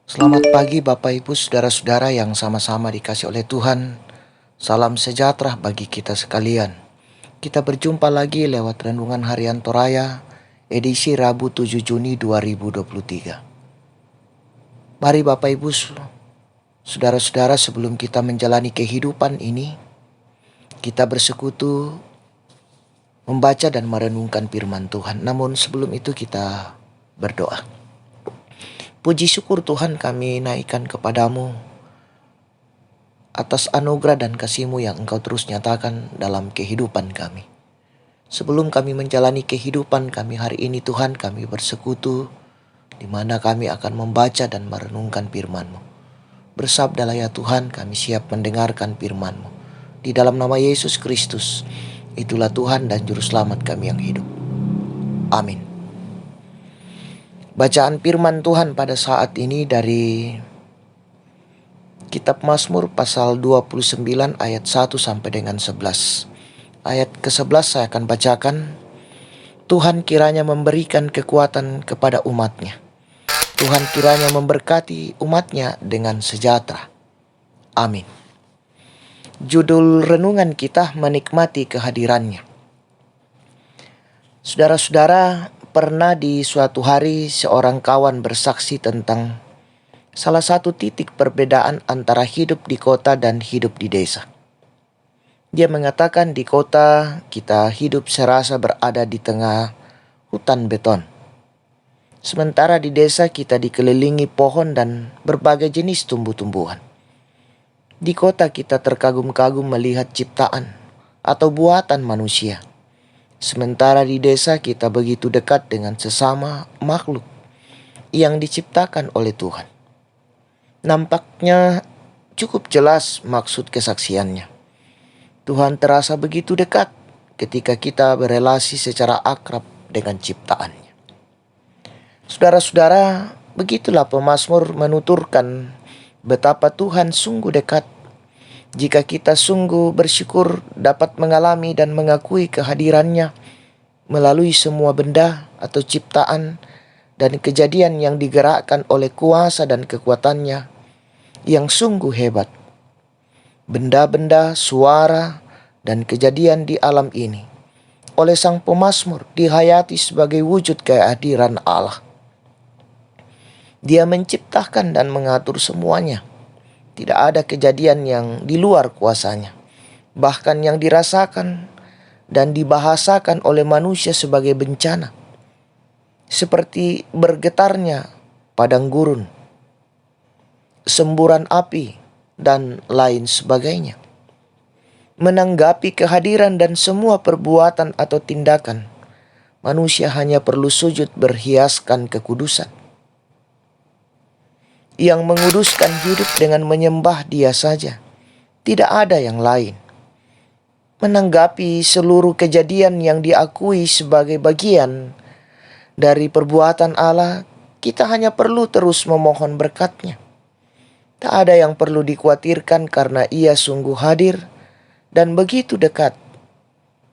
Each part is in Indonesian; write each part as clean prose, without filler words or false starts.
Selamat pagi Bapak Ibu Saudara-saudara yang sama-sama dikasih oleh Tuhan. Salam sejahtera bagi kita sekalian. Kita berjumpa lagi lewat Renungan Harian Toraya, edisi Rabu 7 Juni 2023. Mari Bapak Ibu Saudara-saudara, sebelum kita menjalani kehidupan ini, kita bersekutu membaca dan merenungkan firman Tuhan. Namun sebelum itu kita berdoa. Puji syukur Tuhan kami naikkan kepadamu atas anugerah dan kasih-Mu yang Engkau terus nyatakan dalam kehidupan kami. Sebelum kami menjalani kehidupan kami hari ini Tuhan, kami bersekutu di mana kami akan membaca dan merenungkan firman-Mu. Bersabdalah ya Tuhan, kami siap mendengarkan firman-Mu. Di dalam nama Yesus Kristus, itulah Tuhan dan Juru Selamat kami yang hidup. Amin. Bacaan firman Tuhan pada saat ini dari Kitab Mazmur pasal 29 ayat 1 sampai dengan 11. Ayat ke-11 saya akan bacakan. Tuhan kiranya memberikan kekuatan kepada umatnya. Tuhan kiranya memberkati umatnya dengan sejahtera. Amin. Judul renungan kita, menikmati kehadirannya. Saudara-saudara, pernah di suatu hari seorang kawan bersaksi tentang salah satu titik perbedaan antara hidup di kota dan hidup di desa. Dia mengatakan di kota kita hidup serasa berada di tengah hutan beton. Sementara di desa kita dikelilingi pohon dan berbagai jenis tumbuh-tumbuhan. Di kota kita terkagum-kagum melihat ciptaan atau buatan manusia. Sementara di desa kita begitu dekat dengan sesama makhluk yang diciptakan oleh Tuhan. Nampaknya cukup jelas maksud kesaksiannya. Tuhan terasa begitu dekat ketika kita berelasi secara akrab dengan ciptaannya. Saudara-saudara, begitulah pemazmur menuturkan betapa Tuhan sungguh dekat. Jika kita sungguh bersyukur dapat mengalami dan mengakui kehadirannya melalui semua benda atau ciptaan dan kejadian yang digerakkan oleh kuasa dan kekuatannya yang sungguh hebat. Benda-benda, suara, dan kejadian di alam ini oleh sang pemazmur dihayati sebagai wujud kehadiran Allah. Dia menciptakan dan mengatur semuanya. Tidak ada kejadian yang di luar kuasanya. Bahkan yang dirasakan dan dibahasakan oleh manusia sebagai bencana. Seperti bergetarnya padang gurun, semburan api, dan lain sebagainya. Menanggapi kehadiran dan semua perbuatan atau tindakan, manusia hanya perlu sujud berhiaskan kekudusan. Yang menguduskan hidup dengan menyembah Dia saja. Tidak ada yang lain. Menanggapi seluruh kejadian yang diakui sebagai bagian dari perbuatan Allah, kita hanya perlu terus memohon berkat-Nya. Tak ada yang perlu dikhawatirkan karena Ia sungguh hadir dan begitu dekat.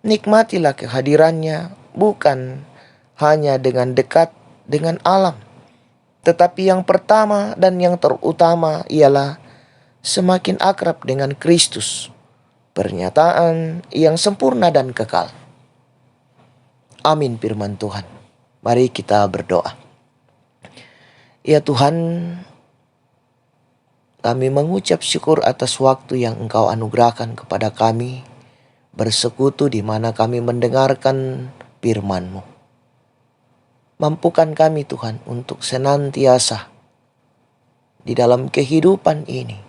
Nikmatilah kehadirannya bukan hanya dengan dekat dengan alam, tetapi yang pertama dan yang terutama ialah semakin akrab dengan Kristus, pernyataan yang sempurna dan kekal. Amin firman Tuhan. Mari kita berdoa. Ya Tuhan, kami mengucap syukur atas waktu yang Engkau anugerahkan kepada kami, bersekutu di mana kami mendengarkan firman-Mu. Mampukan kami Tuhan untuk senantiasa di dalam kehidupan ini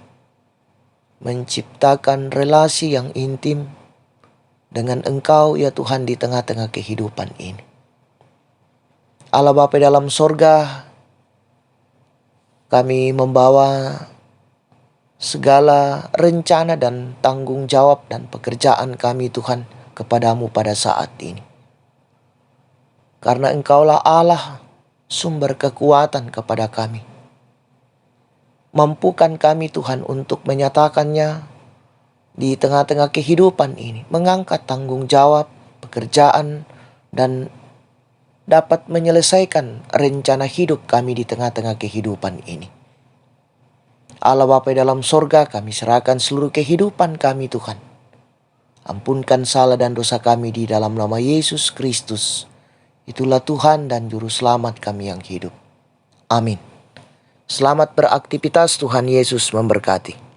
menciptakan relasi yang intim dengan Engkau ya Tuhan di tengah-tengah kehidupan ini. Allah Bapa dalam sorga, kami membawa segala rencana dan tanggung jawab dan pekerjaan kami Tuhan kepadamu pada saat ini. Karena Engkaulah Allah sumber kekuatan kepada kami. Mampukan kami Tuhan untuk menyatakannya di tengah-tengah kehidupan ini. Mengangkat tanggung jawab, pekerjaan, dan dapat menyelesaikan rencana hidup kami di tengah-tengah kehidupan ini. Allah Bapa dalam sorga, kami serahkan seluruh kehidupan kami Tuhan. Ampunkan salah dan dosa kami di dalam nama Yesus Kristus. Itulah Tuhan dan Juru Selamat kami yang hidup. Amin. Selamat beraktivitas, Tuhan Yesus memberkati.